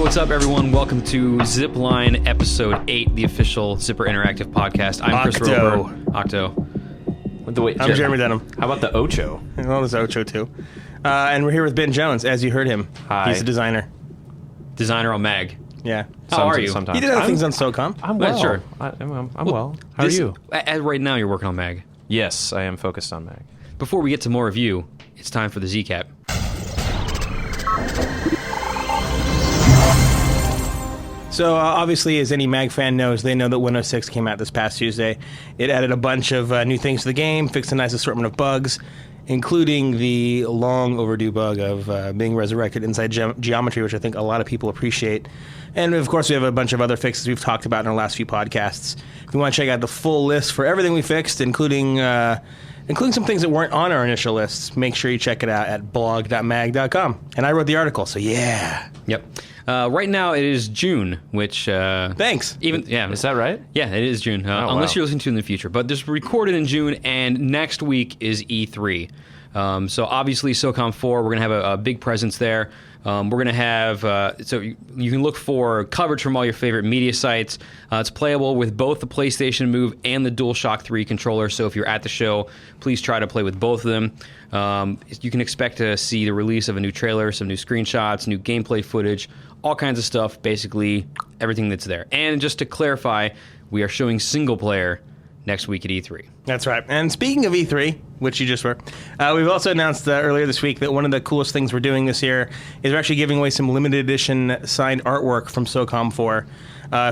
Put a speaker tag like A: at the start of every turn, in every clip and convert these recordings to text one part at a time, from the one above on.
A: what's up, everyone? Welcome to Zipline Episode 8, the official Zipper Interactive podcast. I'm Chris Rober. Octo.
B: I'm Jeremy Denham.
C: How about the Ocho?
B: Well, there's Ocho, too. And we're here with Ben Jones, as you heard him.
C: Hi.
B: He's a designer.
A: Designer on Mag.
B: Yeah.
A: How are you?
C: Sometimes.
B: He did other things on SOCOM.
C: I'm well.
A: Sure.
C: I'm well. How are you?
A: Right now, you're working on Mag.
C: Yes, I am focused on Mag.
A: Before we get to more of you, it's time for the Z-Cap.
B: So, obviously, as any Mag fan knows, they know that Windows 6 came out this past Tuesday. It added a bunch of new things to the game, fixed a nice assortment of bugs, including the long overdue bug of being resurrected inside geometry, which I think a lot of people appreciate. And, of course, we have a bunch of other fixes we've talked about in our last few podcasts. If you want to check out the full list for everything we fixed, including some things that weren't on our initial lists, make sure you check it out at blog.mag.com. And I wrote the article, so yeah.
A: Yep. Right now it is June, which
B: thanks.
C: Is that right?
A: Yeah, it is June. Unless you're listening to it in the future, but this is recorded in June, and next week is E3. So obviously, SOCOM 4, we're gonna have a big presence there. We're going to have, so you can look for coverage from all your favorite media sites. It's playable with both the PlayStation Move and the DualShock 3 controller, so if you're at the show, please try to play with both of them. You can expect to see the release of a new trailer, some new screenshots, new gameplay footage, all kinds of stuff, basically everything that's there. And just to clarify, we are showing single player next week at E3.
B: That's right. And speaking of E3, which you just were, we've also announced earlier this week that one of the coolest things we're doing this year is we're actually giving away some limited edition signed artwork from SOCOM 4.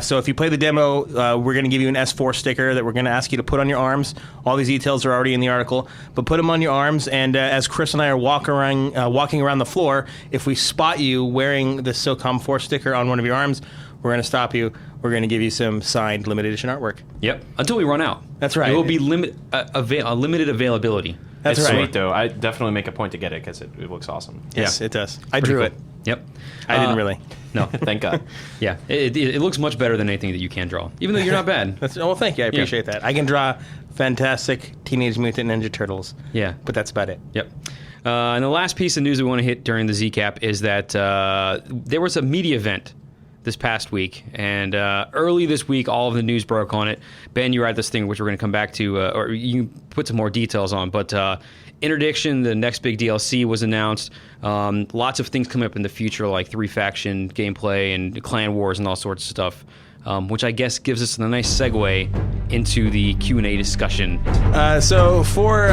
B: So if you play the demo, we're going to give you an S4 sticker that we're going to ask you to put on your arms. All these details are already in the article, but put them on your arms, and as Chris and I are walking around the floor, if we spot you wearing the SOCOM 4 sticker on one of your arms, we're going to stop you. We're going to give you some signed limited edition artwork.
A: Yep, until we run out.
B: That's right.
A: It will be limited availability.
B: That's
C: it's
B: right.
C: sweet, though. I definitely make a point to get it because it looks awesome.
B: Yes, it does. I
A: Pretty
B: drew
A: cool.
B: it.
A: Yep.
B: I didn't really.
A: No.
C: Thank God.
A: Yeah, it looks much better than anything that you can draw, even though you're not bad.
B: Well, thank you. I appreciate that. I can draw fantastic Teenage Mutant Ninja Turtles.
A: Yeah.
B: But that's about it.
A: Yep. And the last piece of news we want to hit during the Z-Cap is that there was a media event this past week, and early this week, all of the news broke on it. Ben, you were at this thing, which we're going to come back to, or you put some more details on, but Interdiction, the next big DLC, was announced. Lots of things coming up in the future, like 3-faction gameplay and clan wars and all sorts of stuff, which I guess gives us a nice segue into the Q&A discussion.
B: So for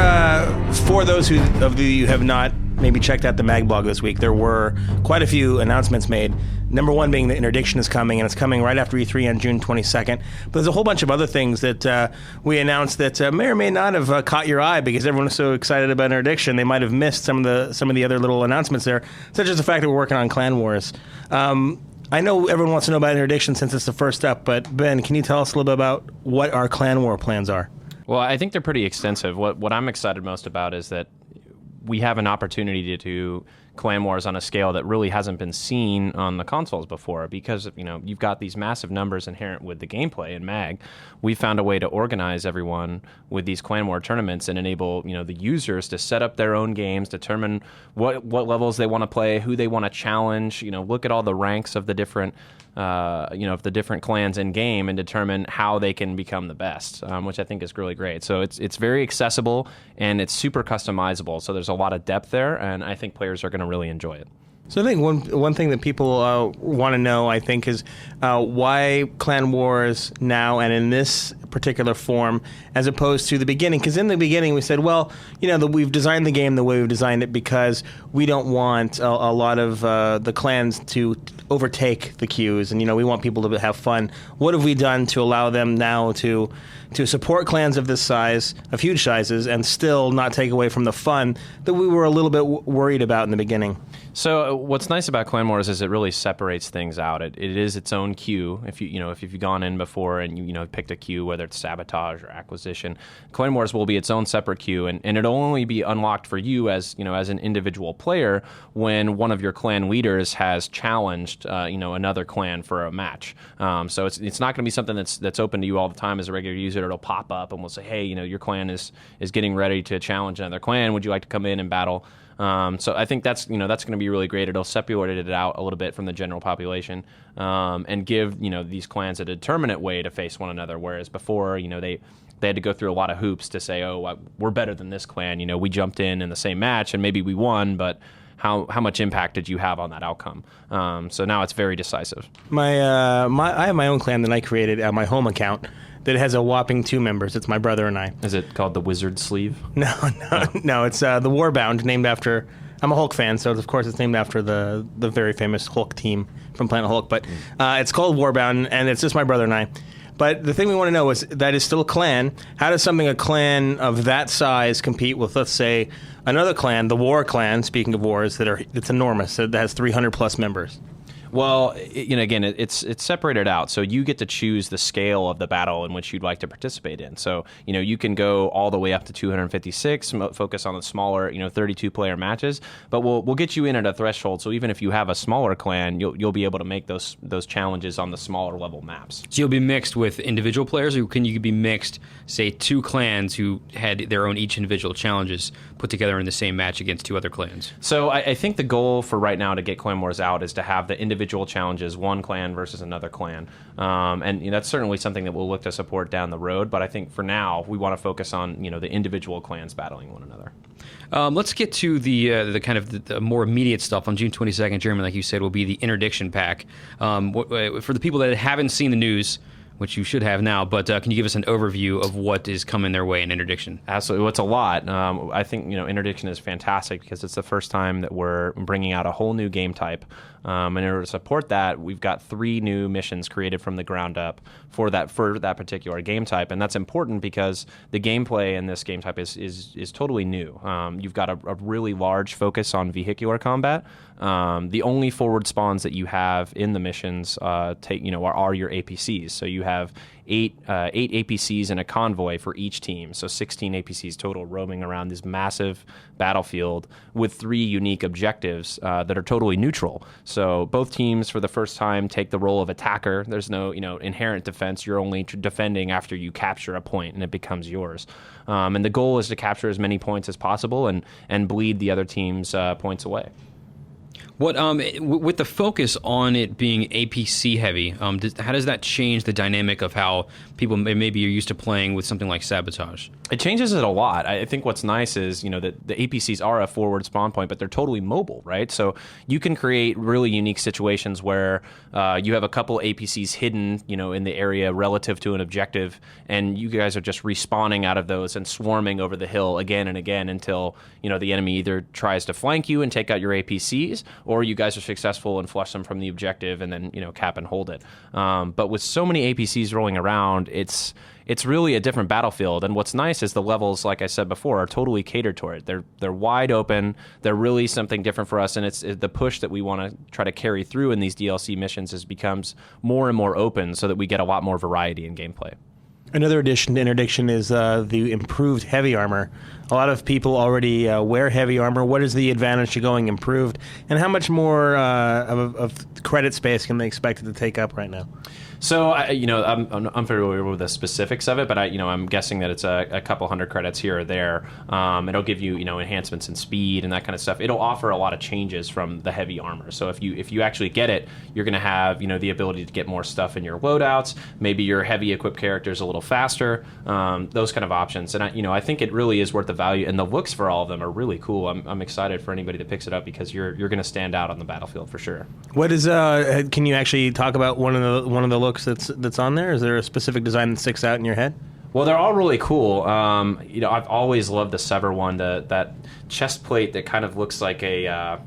B: those of you who have not maybe checked out the Mag blog this week, there were quite a few announcements made. Number one being that Interdiction is coming, and it's coming right after E3 on June 22nd. But there's a whole bunch of other things that we announced that may or may not have caught your eye because everyone was so excited about Interdiction. They might have missed some of the other little announcements there, such as the fact that we're working on Clan Wars. I know everyone wants to know about Interdiction since it's the first step, but Ben, can you tell us a little bit about what our Clan War plans are?
C: Well, I think they're pretty extensive. What I'm excited most about is that we have an opportunity to do clan wars on a scale that really hasn't been seen on the consoles before because, you've got these massive numbers inherent with the gameplay in Mag. We found a way to organize everyone with these clan war tournaments and enable, the users to set up their own games, determine what levels they want to play, who they want to challenge, look at all the ranks of the different of the different clans in game and determine how they can become the best, which I think is really great. So it's very accessible and it's super customizable. So there's a lot of depth there, and I think players are going to really enjoy it.
B: So I think one thing that people want to know, I think, is why Clan Wars now and in this particular form as opposed to the beginning. Because in the beginning we said, well, we've designed the game the way we've designed it because we don't want a lot of the clans to overtake the queues, and we want people to have fun. What have we done to allow them now to support clans of this size, of huge sizes, and still not take away from the fun that we were a little bit worried about in the beginning?
C: So what's nice about Clan Wars is it really separates things out. It is its own queue. If you've gone in before and you picked a queue, whether it's sabotage or acquisition, Clan Wars will be its own separate queue, and it'll only be unlocked for you as an individual player when one of your clan leaders has challenged another clan for a match. So it's not going to be something that's open to you all the time as a regular user. It'll pop up and we'll say, hey, your clan is getting ready to challenge another clan. Would you like to come in and battle So I think that's going to be really great. It'll separate it out a little bit from the general population, and give these clans a determinate way to face one another. Whereas before, they had to go through a lot of hoops to say, oh, we're better than this clan. We jumped in the same match and maybe we won, but how much impact did you have on that outcome? So now it's very decisive.
B: I have my own clan that I created at my home account that has a whopping 2 members. It's my brother and I.
C: Is it called the Wizard Sleeve?
B: No. It's the Warbound, named after. I'm a Hulk fan, so of course it's named after the very famous Hulk team from Planet Hulk. But it's called Warbound, and it's just my brother and I. But the thing we want to know is that is still a clan. How does a clan of that size compete with, let's say, another clan, the War Clan? Speaking of wars, it's enormous. That has 300 plus members.
C: Well, again, it's separated out, so you get to choose the scale of the battle in which you'd like to participate in. So, you can go all the way up to 256, focus on the smaller, 32-player matches, but we'll get you in at a threshold. So even if you have a smaller clan, you'll be able to make those challenges on the smaller level maps.
A: So you'll be mixed with individual players, or can you be mixed, say, 2 clans who had their own each individual challenges put together in the same match against 2 other clans?
C: So I think the goal for right now to get Clan Wars out is to have the individual challenges, one clan versus another clan, and that's certainly something that we'll look to support down the road. But I think for now we want to focus on the individual clans battling one another.
A: Let's get to the kind of the more immediate stuff. On June 22nd, Jeremy, like you said, will be the Interdiction pack. For the people that haven't seen the news, which you should have now, but can you give us an overview of what is coming their way in Interdiction?
C: Absolutely. Well, it's a lot. I think Interdiction is fantastic because it's the first time that we're bringing out a whole new game type. And in order to support that, we've got 3 new missions created from the ground up for that particular game type, and that's important because the gameplay in this game type is totally new. You've got a really large focus on vehicular combat. The only forward spawns that you have in the missions are your APCs. So you have 8 APCs in a convoy for each team, so 16 APCs total roaming around this massive battlefield with 3 unique objectives that are totally neutral. So both teams, for the first time, take the role of attacker. There's no inherent defense. You're only defending after you capture a point, and it becomes yours. And the goal is to capture as many points as possible and bleed the other team's points away.
A: What with the focus on it being APC heavy, how does that change the dynamic of how people maybe are used to playing with something like Sabotage?
C: It changes it a lot. I think what's nice is that the APCs are a forward spawn point, but they're totally mobile, right? So you can create really unique situations where you have a couple APCs hidden, in the area relative to an objective, and you guys are just respawning out of those and swarming over the hill again and again until the enemy either tries to flank you and take out your APCs, or you guys are successful and flush them from the objective and then cap and hold it. But with so many APCs rolling around, it's really a different battlefield. And what's nice is the levels, like I said before, are totally catered toward it. They're wide open. They're really something different for us, and it's the push that we want to try to carry through in these DLC missions becomes more and more open so that we get a lot more variety in gameplay.
B: Another addition to Interdiction is the improved heavy armor. A lot of people already wear heavy armor. What is the advantage to going improved, and how much more of credit space can they expect it to take up right now?
C: So, I'm unfamiliar with the specifics of it, but I'm guessing that it's a couple hundred credits here or there. It'll give you, enhancements in speed and that kind of stuff. It'll offer a lot of changes from the heavy armor. So if you actually get it, you're going to have, the ability to get more stuff in your loadouts. Maybe your heavy equipped character is a little faster. Those kind of options. And I think it really is worth the value. And the looks for all of them are really cool. I'm excited for anybody that picks it up because you're going to stand out on the battlefield for sure.
B: What is? Can you actually talk about one of the looks that's on there? Is there a specific design that sticks out in your head?
C: Well, they're all really cool. I've always loved the Sever one, that chest plate that kind of looks like a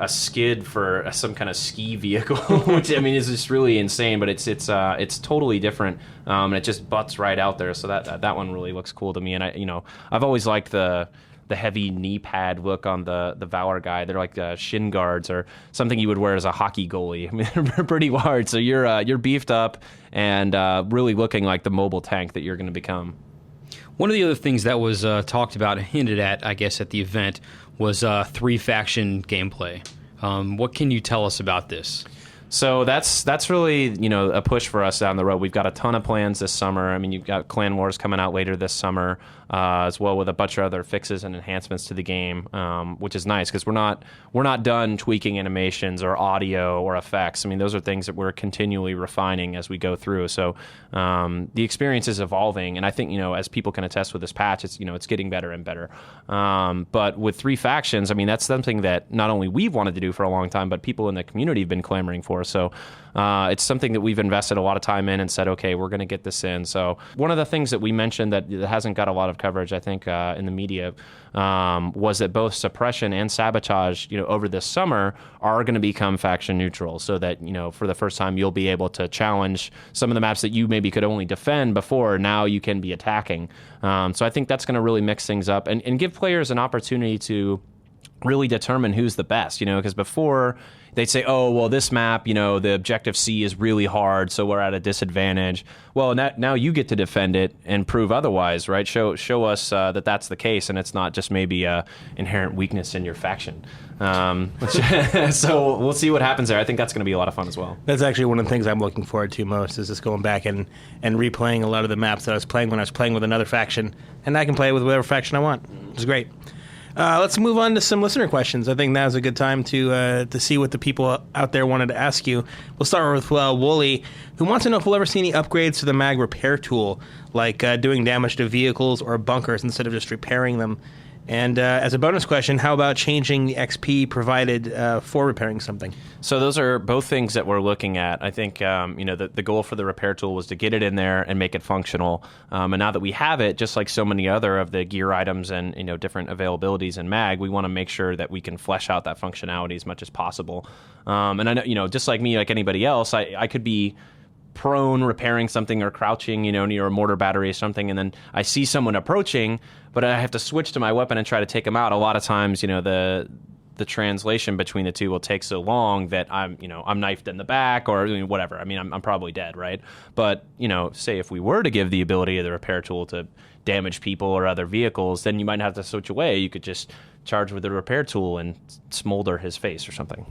C: skid for some kind of ski vehicle, which is just really insane. But it's totally different, and it just butts right out there. So that one really looks cool to me. And I've always liked the heavy knee pad look on the Valor guy. They're like shin guards or something you would wear as a hockey goalie. They're pretty large, so you're beefed up and really looking like the mobile tank that you're going to become.
A: One of the other things that was talked about, hinted at, I guess, at the event was 3-faction gameplay. What can you tell us about this?
C: So that's really, a push for us down the road. We've got a ton of plans this summer. I mean, you've got Clan Wars coming out later this summer, as well with a bunch of other fixes and enhancements to the game, which is nice because we're not done tweaking animations or audio or effects. I mean, those are things that we're continually refining as we go through. So the experience is evolving, and I think as people can attest with this patch, it's getting better and better. But with 3 factions, I mean, that's something that not only we've wanted to do for a long time, but people in the community have been clamoring for. So it's something that we've invested a lot of time in and said, okay, we're going to get this in. So one of the things that we mentioned that hasn't got a lot of coverage, I think, in the media was that both suppression and sabotage, over this summer are going to become faction neutral, so that, for the first time, you'll be able to challenge some of the maps that you maybe could only defend before. Now you can be attacking. So I think that's going to really mix things up and give players an opportunity to really determine who's the best, because before they'd say, oh, well, this map, the objective C is really hard, so we're at a disadvantage. Well, now you get to defend it and prove otherwise, right? Show us that that's the case, and it's not just maybe a inherent weakness in your faction. So we'll see what happens there. I think that's going to be a lot of fun as well.
B: That's actually one of the things I'm looking forward to most, is just going back and replaying a lot of the maps that I was playing when I was playing with another faction, and I can play with whatever faction I want, which is great. Let's move on to some listener questions. I think now's a good time to see what the people out there wanted to ask you. We'll start with Wooly, who wants to know if we'll ever see any upgrades to the mag repair tool, like doing damage to vehicles or bunkers instead of just repairing them. And as a bonus question, how about changing the XP provided for repairing something?
C: So those are both things that we're looking at. I think the goal for the repair tool was to get it in there and make it functional. And now that we have it, just like so many other of the gear items and different availabilities in mag, we want to make sure that we can flesh out that functionality as much as possible. And I know, just like me, like anybody else, I could be prone repairing something or crouching, near a mortar battery or something, and then I see someone approaching, but I have to switch to my weapon and try to take them out. A lot of times, the translation between the two will take so long that I'm knifed in the back or whatever. I mean, I'm probably dead, right? But, say if we were to give the ability of the repair tool to damage people or other vehicles, then you might have to switch away. You could just charge with the repair tool and smolder his face or something.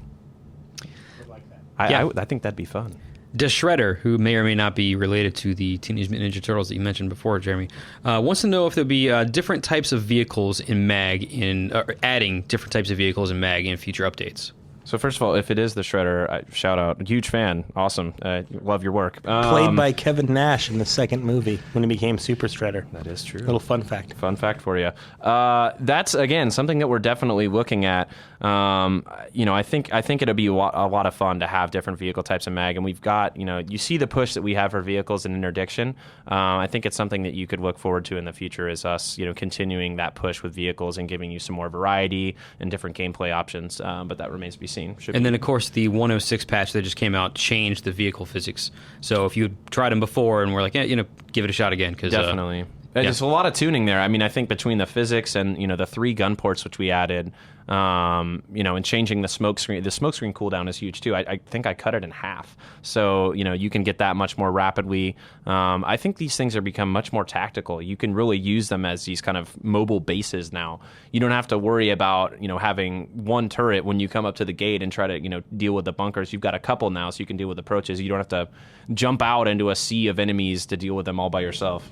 C: I think that'd be fun.
A: The Shredder, who may or may not be related to the Teenage Mutant Ninja Turtles that you mentioned before, Jeremy, wants to know if there'll be different types of vehicles in MAG, adding different types of vehicles in MAG in future updates.
C: So first of all, if it is the Shredder, shout out. Huge fan. Awesome. Love your work.
B: Played by Kevin Nash in the second movie when he became Super Shredder.
C: That is true.
B: Little fun fact.
C: Fun fact for you. That's, again, something that we're definitely looking at. I think it'll be a lot of fun to have different vehicle types in MAG. And we've got, you see the push that we have for vehicles in Interdiction. I think it's something that you could look forward to in the future is us, continuing that push with vehicles and giving you some more variety and different gameplay options. But that remains to be seen.
A: Then, of course, the 106 patch that just came out changed the vehicle physics. So if you tried them before and were like, give it a shot again.
C: Definitely. There's a lot of tuning there. I mean, I think between the physics and, the 3 gun ports which we added, and changing the smoke screen cooldown is huge too. I think I cut it in half. So, you can get that much more rapidly. I think these things are become much more tactical. You can really use them as these kind of mobile bases now. You don't have to worry about, having one turret when you come up to the gate and try to, deal with the bunkers. You've got a couple now, so you can deal with approaches. You don't have to jump out into a sea of enemies to deal with them all by yourself.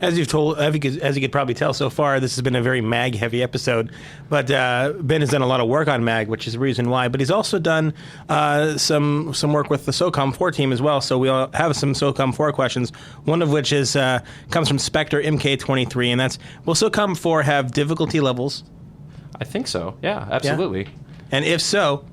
B: As you could probably tell so far, this has been a very mag-heavy episode. But Ben has done a lot of work on mag, which is the reason why. But he's also done some work with the SOCOM 4 team as well. So we'll have some SOCOM 4 questions. One of which comes from Spectre MK23, and that's: will SOCOM 4 have difficulty levels?
C: I think so. Yeah, absolutely.
B: Yeah. And if so,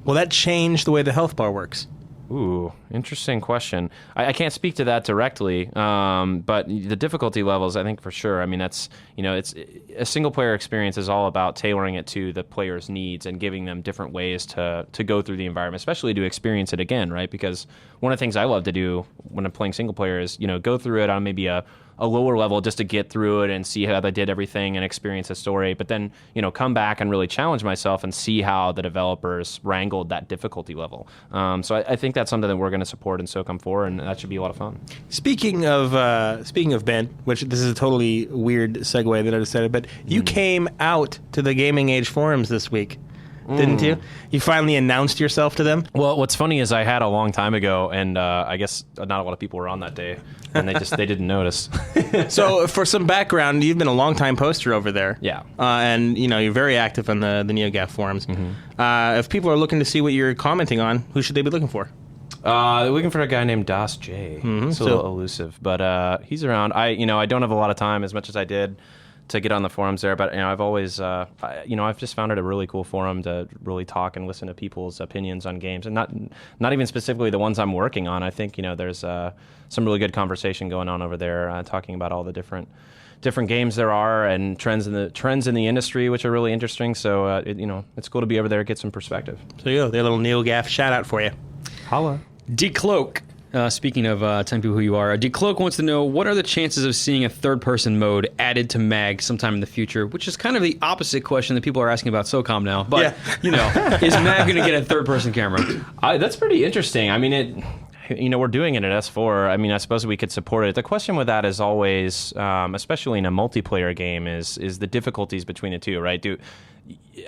B: will that change the way the health bar works?
C: Ooh, interesting question. I can't speak to that directly, but the difficulty levels, I think for sure. I mean, that's, it's a single player experience is all about tailoring it to the player's needs and giving them different ways to go through the environment, especially to experience it again, right? Because one of the things I love to do when I'm playing single player is, go through it on maybe a lower level just to get through it and see how they did everything and experience the story, but then, come back and really challenge myself and see how the developers wrangled that difficulty level. So I think that's something that we're going to support in SOCOM 4, and that should be a lot of fun.
B: Speaking of Ben, which this is a totally weird segue that I just said it, but you came out to the Gaming Age forums this week. didn't you? You finally announced yourself to them?
C: Well, what's funny is I had a long time ago, and I guess not a lot of people were on that day, and they didn't notice.
B: So, for some background, you've been a long-time poster over there.
C: Yeah.
B: And, you're very active on the NeoGAF forums. If people are looking to see what you're commenting on, who should they be looking for?
C: Looking for a guy named Das J. It's a little elusive, but he's around. I don't have a lot of time as much as I did to get on the forums there, but I've always, I've just found it a really cool forum to really talk and listen to people's opinions on games, and not even specifically the ones I'm working on. I think there's some really good conversation going on over there, talking about all the different games there are and trends in the industry, which are really interesting. So it's cool to be over there, get some perspective.
B: So there's a little NeoGAF shout out for you.
C: Holla.
A: Decloak. Speaking of telling people who you are, Decloak wants to know, what are the chances of seeing a third-person mode added to MAG sometime in the future? Which is kind of the opposite question that people are asking about SOCOM now. But, is MAG going to get a third-person camera?
C: That's pretty interesting. I mean, we're doing it at S4. I mean, I suppose we could support it. The question with that is always, especially in a multiplayer game, is the difficulties between the two, right?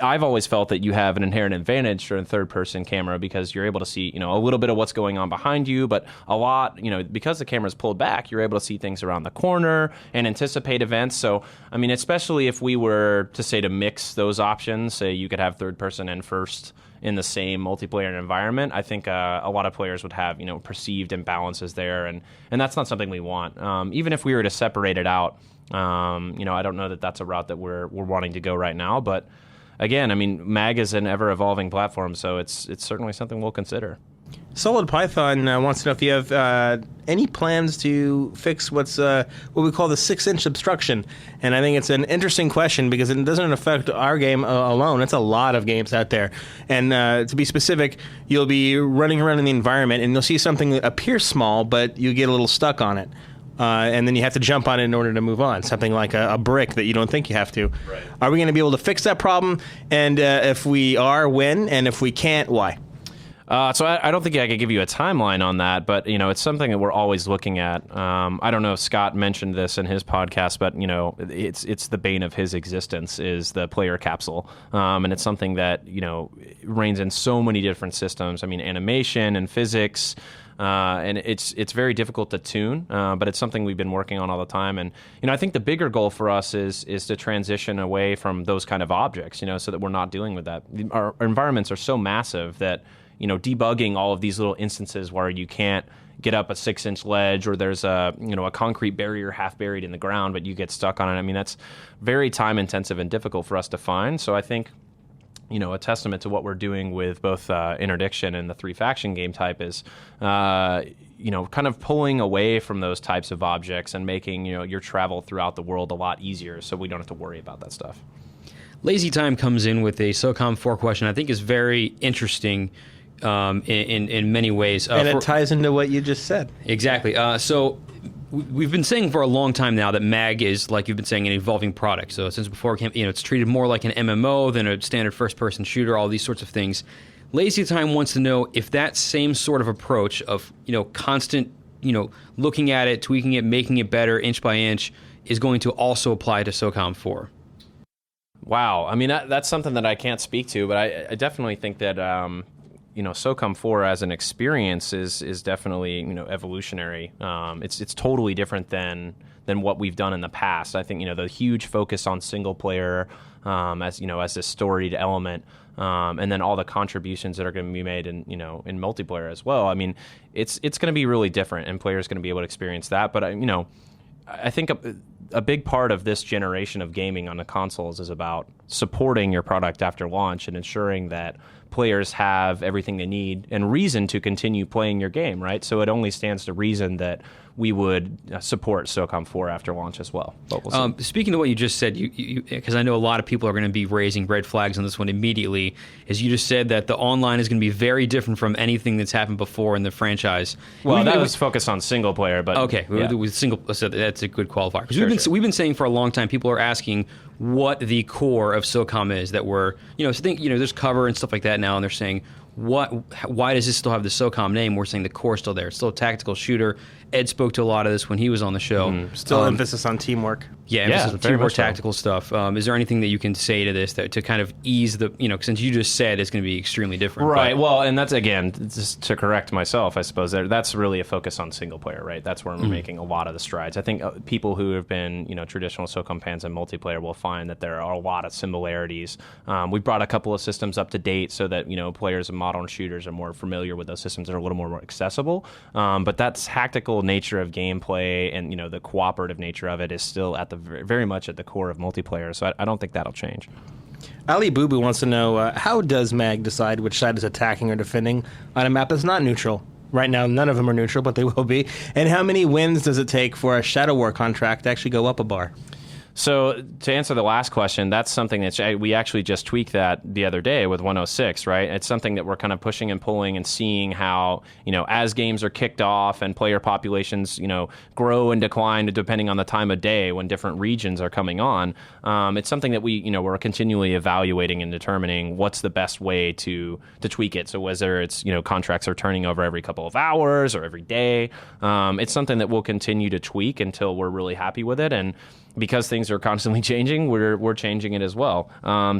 C: I've always felt that you have an inherent advantage for a third-person camera because you're able to see, a little bit of what's going on behind you, but a lot, because the camera's pulled back, you're able to see things around the corner and anticipate events. So, I mean, especially if we were to mix those options, say you could have third-person and first in the same multiplayer environment, I think a lot of players would have, perceived imbalances there, and that's not something we want. Even if we were to separate it out, I don't know that that's a route that we're wanting to go right now, but again, I mean, MAG is an ever-evolving platform, so it's certainly something we'll consider.
B: Solid Python wants to know if you have any plans to fix what we call the 6-inch obstruction. And I think it's an interesting question because it doesn't affect our game alone. It's a lot of games out there. And to be specific, you'll be running around in the environment and you'll see something that appears small, but you get a little stuck on it. And then you have to jump on it in order to move on. Something like a brick that you don't think you have to.
C: Right.
B: Are we going to be able to fix that problem? And if we are, when? And if we can't, why?
C: So I don't think I could give you a timeline on that, but it's something that we're always looking at. I don't know if Scott mentioned this in his podcast, but it's the bane of his existence is the player capsule, and it's something that reigns in so many different systems. I mean, animation and physics. And it's very difficult to tune, but it's something we've been working on all the time. And I think the bigger goal for us is to transition away from those kind of objects, so that we're not dealing with that. Our environments are so massive that debugging all of these little instances where you can't get up a 6-inch ledge or there's a concrete barrier half buried in the ground, but you get stuck on it. I mean, that's very time intensive and difficult for us to find. So I think a testament to what we're doing with both Interdiction and the 3-faction game type is, kind of pulling away from those types of objects and making, your travel throughout the world a lot easier so we don't have to worry about that stuff.
A: Lazy Time comes in with a SOCOM 4 question I think is very interesting in many ways.
B: And it ties into what you just said.
A: Exactly. So we've been saying for a long time now that MAG is, like you've been saying, an evolving product. So since before it came, it's treated more like an MMO than a standard first-person shooter, all these sorts of things. Lazy Time wants to know if that same sort of approach of, constant, looking at it, tweaking it, making it better inch by inch is going to also apply to SOCOM 4.
C: Wow. I mean, that's something that I can't speak to, but I definitely think that SOCOM 4 as an experience is definitely evolutionary. It's totally different than what we've done in the past. I think the huge focus on single player as this storied element, and then all the contributions that are going to be made in multiplayer as well. I mean, it's going to be really different, and players going to be able to experience that. But I think a big part of this generation of gaming on the consoles is about supporting your product after launch and ensuring that players have everything they need and reason to continue playing your game, right? So it only stands to reason that we would support SOCOM 4 after launch as well.
A: Speaking of what you just said, because I know a lot of people are going to be raising red flags on this one immediately, is you just said that the online is going to be very different from anything that's happened before in the franchise.
C: Well, that was focused on single player, but
A: okay,
C: yeah.
A: With single, so that's a good qualifier. Because we've been saying for a long time, people are asking what the core of SOCOM is. That we're there's cover and stuff like that now, and they're saying, why does this still have the SOCOM name? We're saying the core's still there. It's still a tactical shooter. Ed spoke to a lot of this when he was on the show.
B: Still emphasis on teamwork.
A: Yeah, emphasis on teamwork, tactical stuff. Is there anything that you can say to this to kind of ease the, since you just said it's going to be extremely different.
C: Right. Well, and that's, again, just to correct myself, I suppose, that's really a focus on single player, right? That's where we're making a lot of the strides. I think people who have been, traditional SOCOM fans and multiplayer will find that there are a lot of similarities. We brought a couple of systems up to date so that, players of modern shooters are more familiar with those systems that are a little more accessible. But that tactical nature of gameplay and, the cooperative nature of it is still at the very much at the core of multiplayer. So I don't think that'll change.
B: Ali Boo Boo wants to know, how does MAG decide which side is attacking or defending on a map that's not neutral? Right now, none of them are neutral, but they will be. And how many wins does it take for a Shadow War contract to actually go up a bar?
C: So to answer the last question, that's something that we actually just tweaked that the other day with 106, right? It's something that we're kind of pushing and pulling and seeing how, as games are kicked off and player populations, grow and decline depending on the time of day when different regions are coming on. It's something that we're continually evaluating and determining what's the best way to tweak it. So whether it's, contracts are turning over every couple of hours or every day, it's something that we'll continue to tweak until we're really happy with it. And because things are constantly changing, we're changing it as well.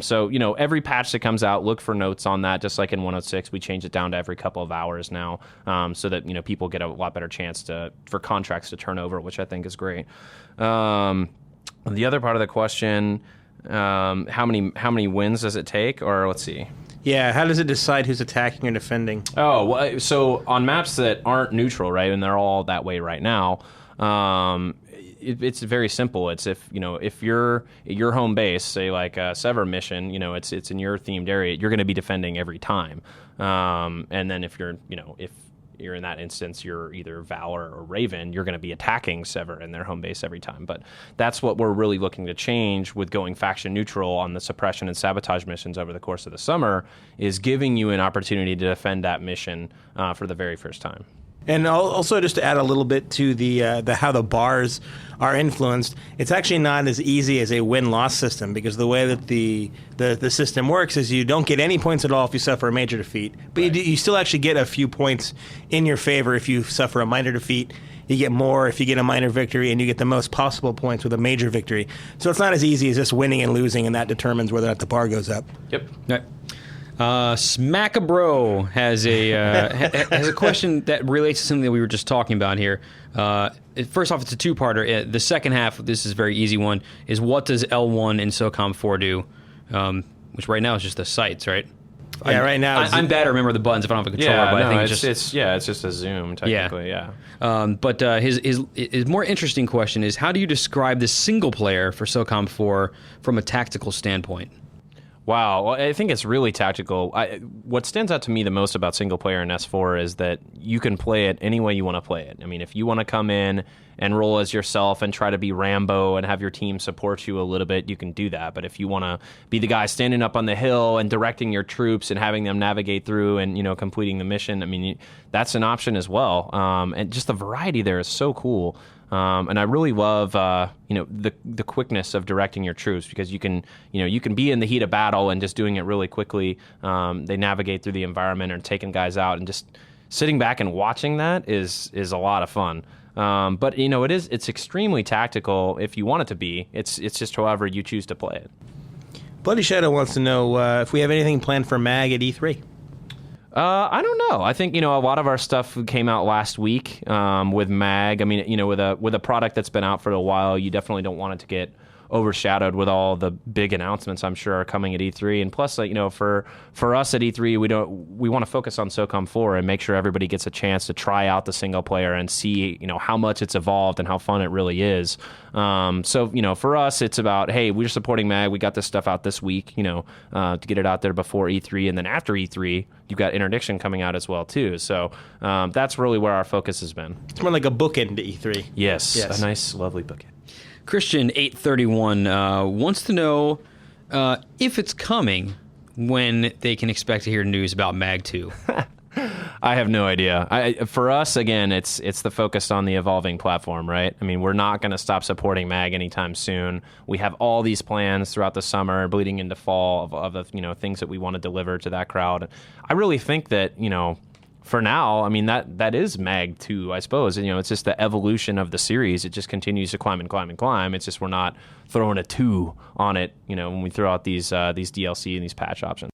C: So, every patch that comes out, look for notes on that. Just like in 106, we change it down to every couple of hours now, so that, people get a lot better chance for contracts to turn over, which I think is great. The other part of the question, how many wins does it take? Or let's see.
B: Yeah, how does it decide who's attacking or defending?
C: Oh, well, so on maps that aren't neutral, right, and they're all that way right now, it's very simple. It's if you're at your home base, say like a Sever mission, it's in your themed area, you're going to be defending every time. And then if you're in that instance, you're either Valor or Raven, you're going to be attacking Sever in their home base every time. But that's what we're really looking to change with going faction neutral on the suppression and sabotage missions over the course of the summer, is giving you an opportunity to defend that mission for the very first time.
B: And also, just to add a little bit to the how the bars are influenced, it's actually not as easy as a win-loss system, because the way that the system works is you don't get any points at all if you suffer a major defeat, but right. you still actually get a few points in your favor if you suffer a minor defeat. You get more if you get a minor victory, and you get the most possible points with a major victory. So it's not as easy as just winning and losing, and that determines whether or not the bar goes up.
C: Yep.
A: Right. Smackabro has a question that relates to something that we were just talking about here. First off, it's a two-parter. The second half, this is a very easy one, is what does L1 in SOCOM 4 do? Which right now is just the sights, right?
B: Yeah, right now.
A: I'm bad to remember the buttons if I don't have a controller, but I think
C: it's just a zoom, technically, yeah.
A: But his more interesting question is, how do you describe the single player for SOCOM 4 from a tactical standpoint?
C: Wow, well, I think it's really tactical. What stands out to me the most about single player in S4 is that you can play it any way you want to play it. I mean, if you want to come in and roll as yourself and try to be Rambo and have your team support you a little bit, you can do that. But if you want to be the guy standing up on the hill and directing your troops and having them navigate through and completing the mission, I mean, that's an option as well. And just the variety there is so cool. And I really love, the quickness of directing your troops, because you can be in the heat of battle and just doing it really quickly. They navigate through the environment and taking guys out, and just sitting back and watching that is a lot of fun. But it's extremely tactical if you want it to be. It's just however you choose to play it.
B: Bloody Shadow wants to know if we have anything planned for MAG at E3.
C: I don't know. I think, a lot of our stuff came out last week with MAG. I mean, with a product that's been out for a while, you definitely don't want it to get overshadowed with all the big announcements I'm sure are coming at E3. And plus, for us at E3, we want to focus on SOCOM 4 and make sure everybody gets a chance to try out the single player and see, how much it's evolved and how fun it really is. So, for us, it's about, hey, we're supporting MAG. We got this stuff out this week, to get it out there before E3. And then after E3, you've got Interdiction coming out as well, too. So that's really where our focus has been.
B: It's more like a bookend to E3.
C: Yes. A nice, lovely bookend.
A: Christian 831 wants to know if it's coming, when they can expect to hear news about MAG 2.
C: I have no idea. For us, again, it's the focus on the evolving platform, right? I mean, we're not going to stop supporting Mag anytime soon. We have all these plans throughout the summer, bleeding into fall of the things that we want to deliver to that crowd. I really think that for now, I mean that is Mag 2, I suppose. It's just the evolution of the series. It just continues to climb and climb and climb. It's just we're not throwing a 2 on it, when we throw out these DLC and these patch options.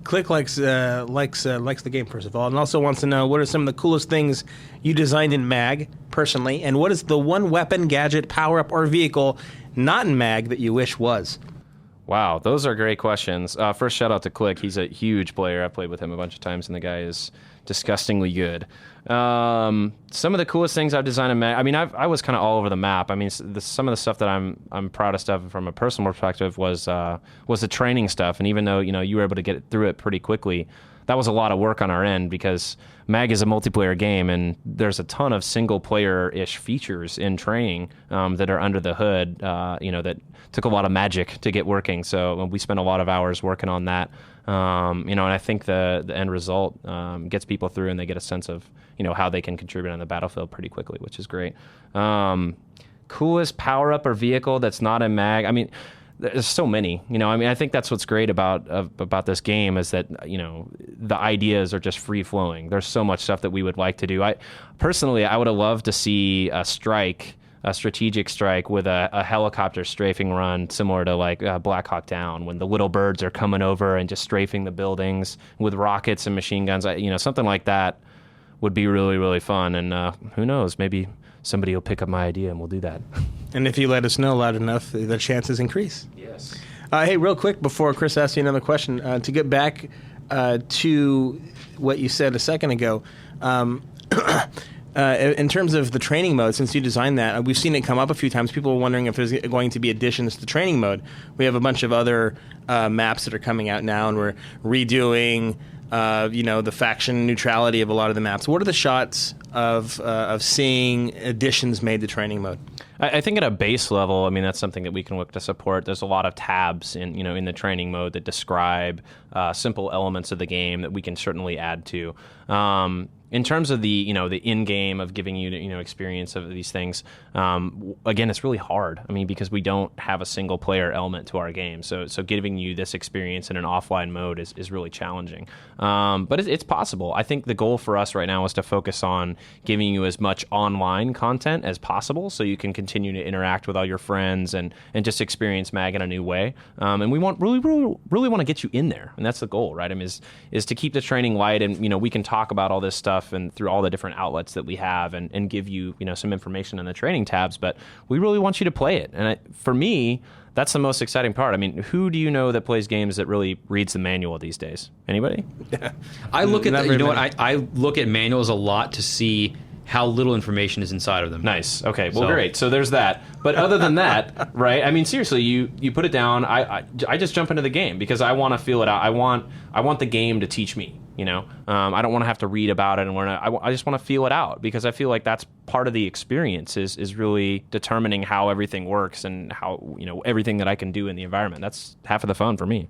B: Click likes the game, first of all, and also wants to know what are some of the coolest things you designed in Mag personally, and what is the one weapon, gadget, power-up, or vehicle not in Mag that you wish was?
C: Wow, those are great questions. First, shout out to Click. He's a huge player. I've played with him a bunch of times, and the guy is disgustingly good. Some of the coolest things I've designed in Mag, I mean, I was kind of all over the map. I mean, some of the stuff that I'm proudest of from a personal perspective was the training stuff. And even though you were able to get through it pretty quickly, that was a lot of work on our end because Mag is a multiplayer game, and there's a ton of single-player-ish features in training that are under the hood, that took a lot of magic to get working. So we spent a lot of hours working on that. And I think the end result gets people through, and they get a sense of how they can contribute on the battlefield pretty quickly, which is great. Coolest power-up or vehicle that's not in Mag? I mean, there's so many. I think that's what's great about this game is that the ideas are just free flowing. There's so much stuff that we would like to do. Personally, I would have loved to see a strategic strike with a helicopter strafing run similar to like Black Hawk Down, when the little birds are coming over and just strafing the buildings with rockets and machine guns. Something like that would be really, really fun. And who knows, maybe somebody will pick up my idea and we'll do that.
B: And if you let us know loud enough, the chances increase.
C: Yes.
B: Hey, real quick before Chris asks you another question, to get back to what you said a second ago, in terms of the training mode, since you designed that, we've seen it come up a few times. People are wondering if there's going to be additions to the training mode. We have a bunch of other maps that are coming out now, and we're redoing the faction neutrality of a lot of the maps. What are the shots of seeing additions made to training mode?
C: I think at a base level, I mean, that's something that we can look to support. There's a lot of tabs in the training mode that describe simple elements of the game that we can certainly add to. In terms of the in-game of giving you experience of these things, again, it's really hard. I mean, because we don't have a single-player element to our game, so giving you this experience in an offline mode is really challenging. But it's possible. I think the goal for us right now is to focus on giving you as much online content as possible, so you can continue to interact with all your friends and just experience Mag in a new way. And we really want to get you in there, and that's the goal, right? I mean, is to keep the training light, and we can talk about all this stuff and through all the different outlets that we have and give you some information in the training tabs, but we really want you to play it. And for me, that's the most exciting part. I mean, who do you know that plays games that really reads the manual these days? Anybody?
A: I look at I look at manuals a lot to see how little information is inside of them.
C: Nice. Okay. Well, great. So there's that. But other than that, right? I mean, seriously, you put it down. I just jump into the game because I want to feel it out. I want the game to teach me. I don't want to have to read about it and learn it. I just want to feel it out because I feel like that's part of the experience is really determining how everything works and how everything that I can do in the environment. That's half of the fun for me.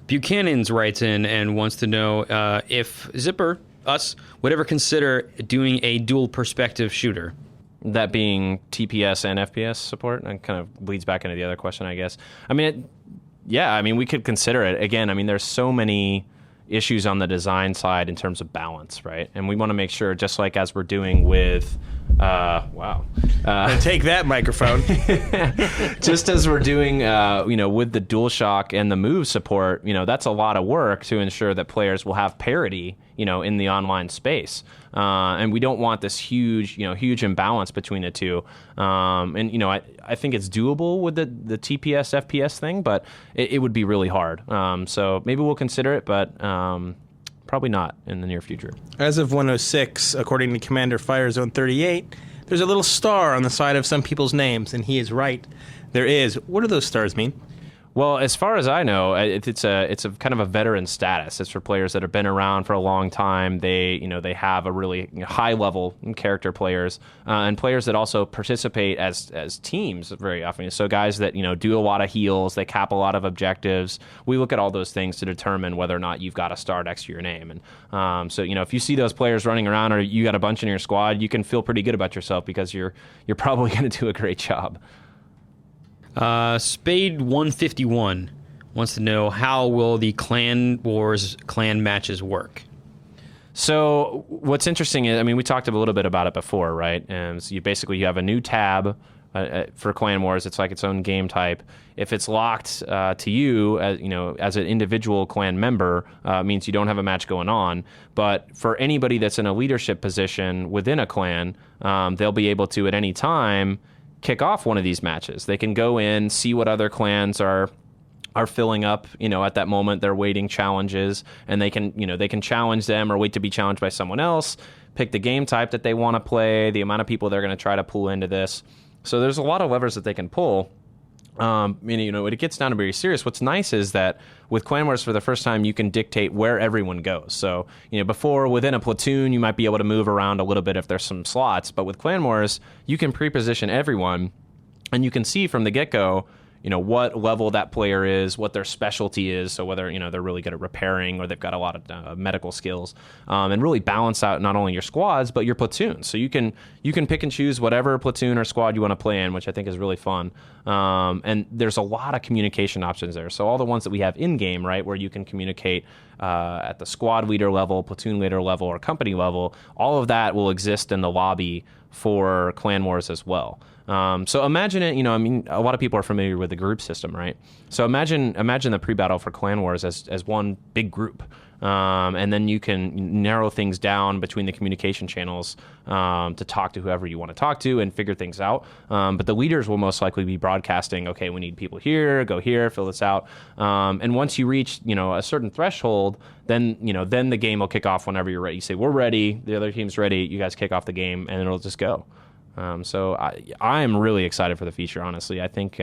A: Buchanan's writes in and wants to know if Zipper, us, would ever consider doing a dual perspective shooter.
C: That being TPS and FPS support, and kind of bleeds back into the other question, I guess. I mean, we could consider it. Again, I mean, there's so many issues on the design side in terms of balance, right? And we want to make sure, just like as we're doing with
B: take that microphone.
C: Just as we're doing with the DualShock and the Move support, that's a lot of work to ensure that players will have parity in the online space, and we don't want this huge imbalance between the two. I think it's doable with the TPS FPS thing, but it would be really hard. So maybe we'll consider it, but probably not in the near future.
B: As of 106, according to Commander Firezone 38, there's a little star on the side of some people's names, and he is right. There is. What do those stars mean?
C: Well, as far as I know, it's a kind of a veteran status. It's for players that have been around for a long time. They have a really high level character players, and players that also participate as teams very often. So guys that do a lot of heals, they cap a lot of objectives. We look at all those things to determine whether or not you've got a star next to your name. And so if you see those players running around, or you got a bunch in your squad, you can feel pretty good about yourself because you're probably going to do a great job.
A: Spade 151 wants to know, how will the Clan Wars clan matches work?
C: So what's interesting is, we talked a little bit about it before, right? And so you have a new tab for Clan Wars. It's like its own game type. If it's locked to you, as an individual clan member, it means you don't have a match going on. But for anybody that's in a leadership position within a clan, they'll be able to at any time kick off one of these matches. They can go in, see what other clans are filling up, at that moment. They're waiting challenges, and they can challenge them or wait to be challenged by someone else, pick the game type that they want to play, the amount of people they're going to try to pull into this. So there's a lot of levers that they can pull. When it gets down to very serious, what's nice is that with Clan Wars, for the first time, you can dictate where everyone goes. So, before, within a platoon, you might be able to move around a little bit if there's some slots. But with Clan Wars, you can pre-position everyone, and you can see from the get-go, what level that player is, what their specialty is, so whether, they're really good at repairing or they've got a lot of medical skills, and really balance out not only your squads, but your platoons. So you can pick and choose whatever platoon or squad you want to play in, which I think is really fun. And there's a lot of communication options there. So all the ones that we have in-game, right, where you can communicate at the squad leader level, platoon leader level, or company level, all of that will exist in the lobby for Clan Wars as well. So imagine it, a lot of people are familiar with the group system, right? So imagine the pre-battle for Clan Wars as one big group. And then you can narrow things down between the communication channels to talk to whoever you want to talk to and figure things out. But the leaders will most likely be broadcasting, okay, we need people here, go here, fill this out. And once you reach, a certain threshold, then the game will kick off whenever you're ready. You say, we're ready, the other team's ready, you guys kick off the game, and it'll just go. So I am really excited for the feature, honestly. I think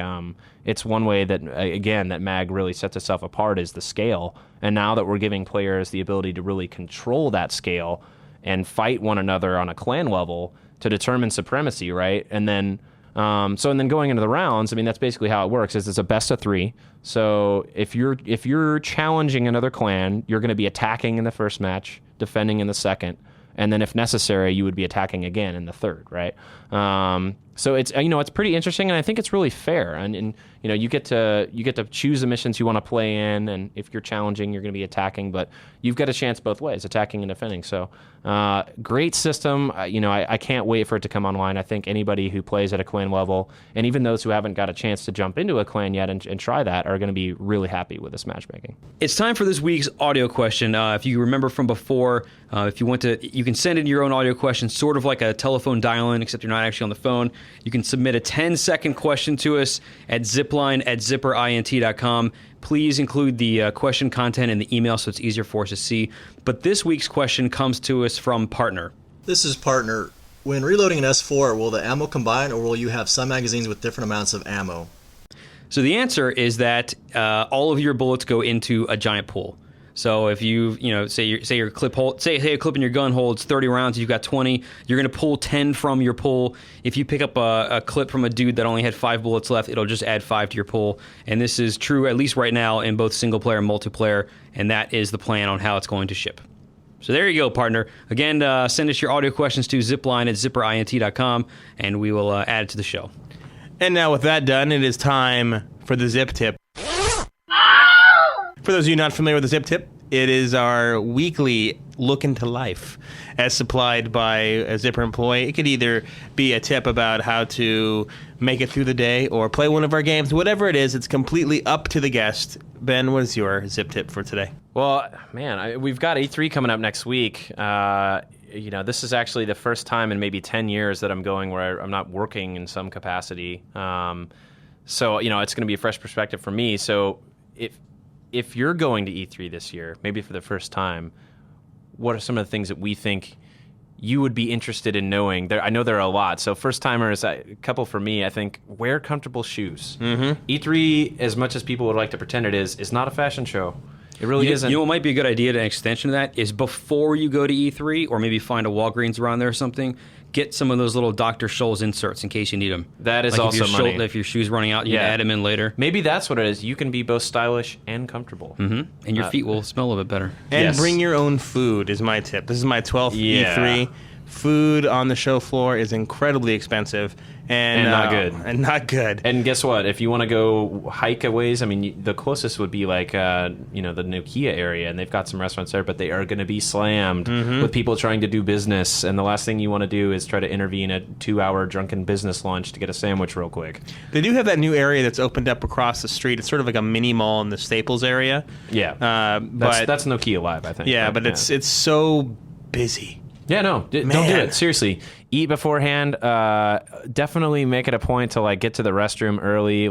C: it's one way that, again, that MAG really sets itself apart is the scale. And now that we're giving players the ability to really control that scale and fight one another on a clan level to determine supremacy, right? And then going into the rounds, that's basically how it works. Is it's a best of 3. So if you're challenging another clan, you're going to be attacking in the first match, defending in the second, and then if necessary, you would be attacking again in the third, right? So it's it's pretty interesting, and I think it's really fair. And you get to choose the missions you want to play in, and if you're challenging, you're going to be attacking, but you've got a chance both ways, attacking and defending. So great system. I can't wait for it to come online. I think anybody who plays at a clan level, and even those who haven't got a chance to jump into a clan yet and try that, are going to be really happy with this matchmaking.
A: It's time for this week's audio question. If you remember from before, if you can send in your own audio question, sort of like a telephone dial-in, except you're not actually on the phone. You can submit a 10-second question to us at zipline@zipperint.com. Please include the question content in the email so it's easier for us to see. But this week's question comes to us from Partner.
D: This is Partner. When reloading an S4, will the ammo combine, or will you have some magazines with different amounts of ammo?
A: So the answer is that all of your bullets go into a giant pool. So if say a clip in your gun holds 30 rounds, you've got 20, you're going to pull 10 from your pull. If you pick up a clip from a dude that only had 5 bullets left, it'll just add 5 to your pull. And this is true, at least right now, in both single player and multiplayer, and that is the plan on how it's going to ship. So there you go, Partner. Again, send us your audio questions to zipline@zipperint.com, and we will add it to the show.
B: And now with that done, it is time for the Zip Tip. For those of you not familiar with the Zip Tip, it is our weekly look into life as supplied by a Zipper employee. It could either be a tip about how to make it through the day or play one of our games. Whatever it is, it's completely up to the guest. Ben, what is your Zip Tip for today?
C: Well, man, we've got E3 coming up next week. This is actually the first time in maybe 10 years that I'm going where I'm not working in some capacity. So it's going to be a fresh perspective for me. So if you're going to E3 this year, maybe for the first time, what are some of the things that we think you would be interested in knowing? I know there are a lot. So first timers, a couple for me, I think, wear comfortable shoes. Mm-hmm. E3, as much as people would like to pretend it is not a fashion show. It really isn't.
A: You know what might be a good idea, an extension of that, is before you go to E3, or maybe find a Walgreens around there or something, get some of those little Dr. Scholl's inserts in case you need them.
C: That is also money.
A: If your shoe's running out, you can add them in later.
C: Maybe that's what it is. You can be both stylish and comfortable.
A: Mm-hmm. And your feet will smell a little bit better.
B: And bring your own food is my tip. This is my 12th E3. Food on the show floor is incredibly expensive and
C: not good.
B: And not good.
C: And guess what? If you want to go hike a ways, I mean, the closest would be like the Nokia area, and they've got some restaurants there, but they are going to be slammed with people trying to do business. And the last thing you want to do is try to intervene a 2-hour drunken business lunch to get a sandwich real quick.
B: They do have that new area that's opened up across the street. It's sort of like a mini mall in the Staples area.
C: Yeah, that's Nokia Live, I think.
B: Yeah, but it's so busy.
C: Yeah, no, don't do it. Seriously, eat beforehand. Definitely make it a point to get to the restroom early.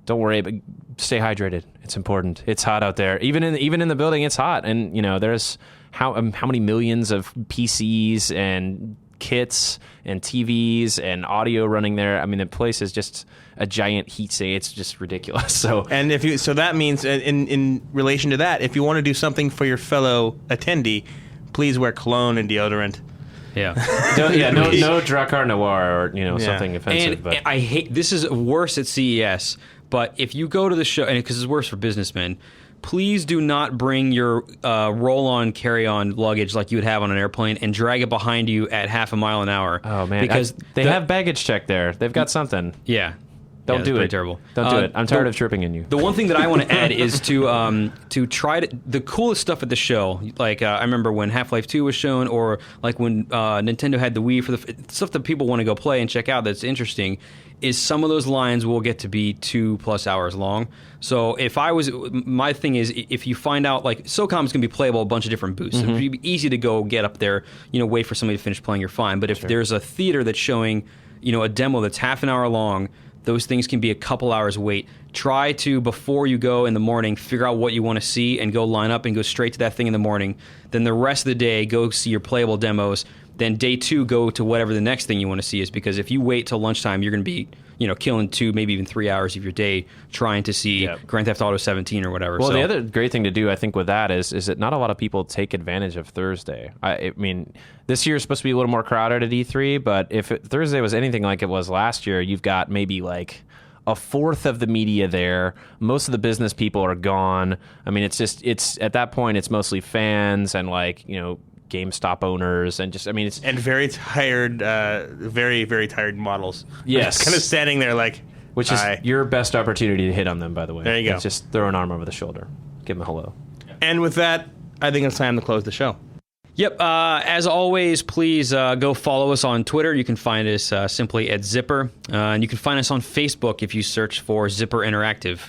C: Don't worry, but stay hydrated. It's important. It's hot out there. Even in the building, it's hot. And there's how many millions of PCs and kits and TVs and audio running there. I mean, the place is just a giant heat sink. It's just ridiculous. So
B: that means in relation to that, if you want to do something for your fellow attendee, please wear cologne and deodorant.
A: Yeah.
C: No Drakkar Noir or something offensive.
A: And I hate this is worse at CES. But if you go to the show, and because it's worse for businessmen, please do not bring your roll-on, carry-on luggage like you would have on an airplane and drag it behind you at half a mile an hour.
C: Oh man, because they have baggage check there. They've got something.
A: Yeah.
C: Don't do it.
A: Terrible.
C: Don't do it. I'm tired of tripping in you.
A: The one thing that I want to add is to try to the coolest stuff at the show. I remember when Half-Life 2 was shown, or when Nintendo had the Wii for the stuff that people want to go play and check out. That's interesting. Is some of those lines will get to be 2+ hours long. So my thing is, if you find out SOCOM is going to be playable a bunch of different booths, so it'd be easy to go get up there, wait for somebody to finish playing, you're fine. But if there's a theater that's showing, a demo that's half an hour long. Those things can be a couple hours wait. Try to, before you go in the morning, figure out what you want to see and go line up and go straight to that thing in the morning. Then the rest of the day, go see your playable demos. Then day 2, go to whatever the next thing you want to see is, because if you wait till lunchtime, you're going to be killing 2, maybe even 3 hours of your day trying to see Grand Theft Auto 17 or whatever.
C: Well, the other great thing to do, I think, with that is that not a lot of people take advantage of Thursday. I mean, this year is supposed to be a little more crowded at E3, but if Thursday was anything like it was last year, you've got maybe a fourth of the media there. Most of the business people are gone. I mean, it's at that point, it's mostly fans and GameStop owners and
B: and very tired, very, very tired models.
C: Yes.
B: Kind of standing there
C: which is your best opportunity to hit on them, by the way.
B: There you go.
C: It's just throw an arm over the shoulder. Give them a hello.
B: And with that, I think it's time to close the show.
A: Yep. As always, please go follow us on Twitter. You can find us simply at Zipper. And you can find us on Facebook if you search for Zipper Interactive.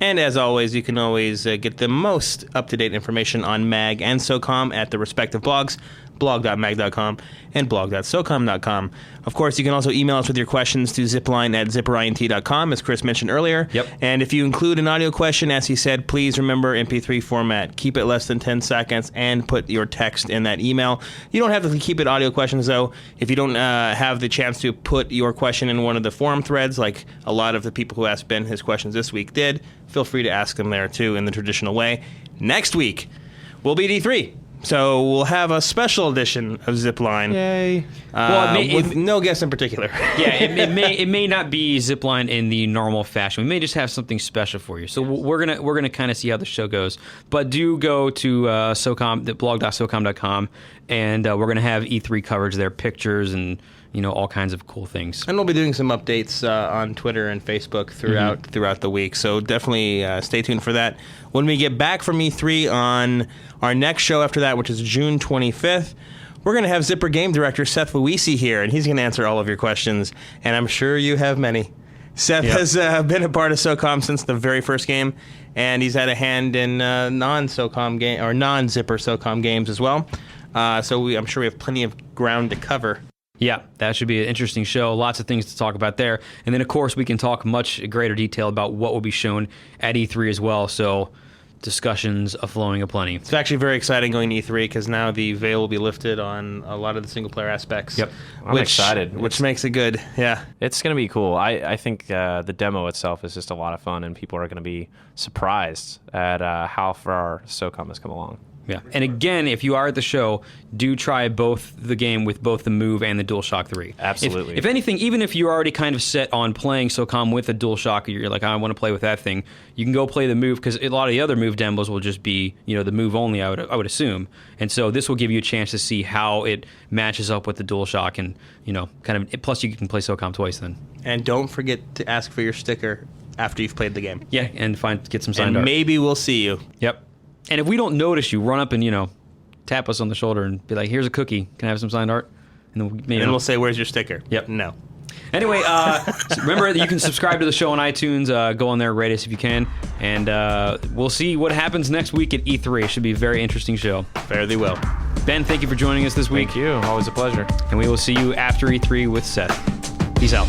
B: And as always, you can always get the most up-to-date information on MAG and SOCOM at the respective blogs, blog.mag.com and blog.socom.com. Of course, you can also email us with your questions to zipline@zipperint.com, as Chris mentioned earlier.
A: Yep.
B: And if you include an audio question, as he said, please remember MP3 format. Keep it less than 10 seconds and put your text in that email. You don't have to keep it audio questions, though. If you don't have the chance to put your question in one of the forum threads, like a lot of the people who asked Ben his questions this week did, feel free to ask them there, too, in the traditional way. Next week, we'll be at E3. So we'll have a special edition of Zipline.
C: Yay!
B: With no guest in particular.
A: Yeah, it may not be Zipline in the normal fashion. We may just have something special for you. So we're gonna kind of see how the show goes. But do go to SOCOM, blog.socom.com, and we're gonna have E3 coverage there, pictures and all kinds of cool things.
B: And we'll be doing some updates on Twitter and Facebook throughout the week. So definitely stay tuned for that. When we get back from E3 on our next show after that, which is June 25th, we're going to have Zipper Game Director Seth Luisi here, and he's going to answer all of your questions, and I'm sure you have many. Seth has been a part of SOCOM since the very first game, and he's had a hand in non-SOCOM game or non-Zipper SOCOM games as well. So I'm sure we have plenty of ground to cover.
A: Yeah, that should be an interesting show. Lots of things to talk about there. And then, of course, we can talk much greater detail about what will be shown at E3 as well. So discussions are flowing aplenty.
B: It's actually very exciting going to E3 because now the veil will be lifted on a lot of the single-player aspects.
A: Yep.
C: I'm excited.
B: Which makes it good, yeah.
C: It's going to be cool. I think the demo itself is just a lot of fun, and people are going to be surprised at how far SOCOM has come along.
A: Yeah, and again, if you are at the show, do try both the game with both the Move and the DualShock 3.
C: Absolutely.
A: If anything, even if you're already kind of set on playing SOCOM with a DualShock, you're like, I want to play with that thing, you can go play the Move, because a lot of the other Move demos will just be, the Move only, I would assume. And so this will give you a chance to see how it matches up with the DualShock, and, plus you can play SOCOM twice then.
B: And don't forget to ask for your sticker after you've played the game.
A: Yeah, and get some signed art.
B: And maybe we'll see you.
A: Yep. And if we don't notice you, run up and, tap us on the shoulder and be like, here's a cookie. Can I have some signed art? And then
B: we'll say, where's your sticker?
A: Yep.
B: No.
A: Anyway, remember that you can subscribe to the show on iTunes. Go on there, rate us if you can. And we'll see what happens next week at E3. It should be a very interesting show.
B: Fare thee well.
A: Ben, thank you for joining us this week.
C: Thank you. Always a pleasure.
A: And we will see you after E3 with Seth. Peace out.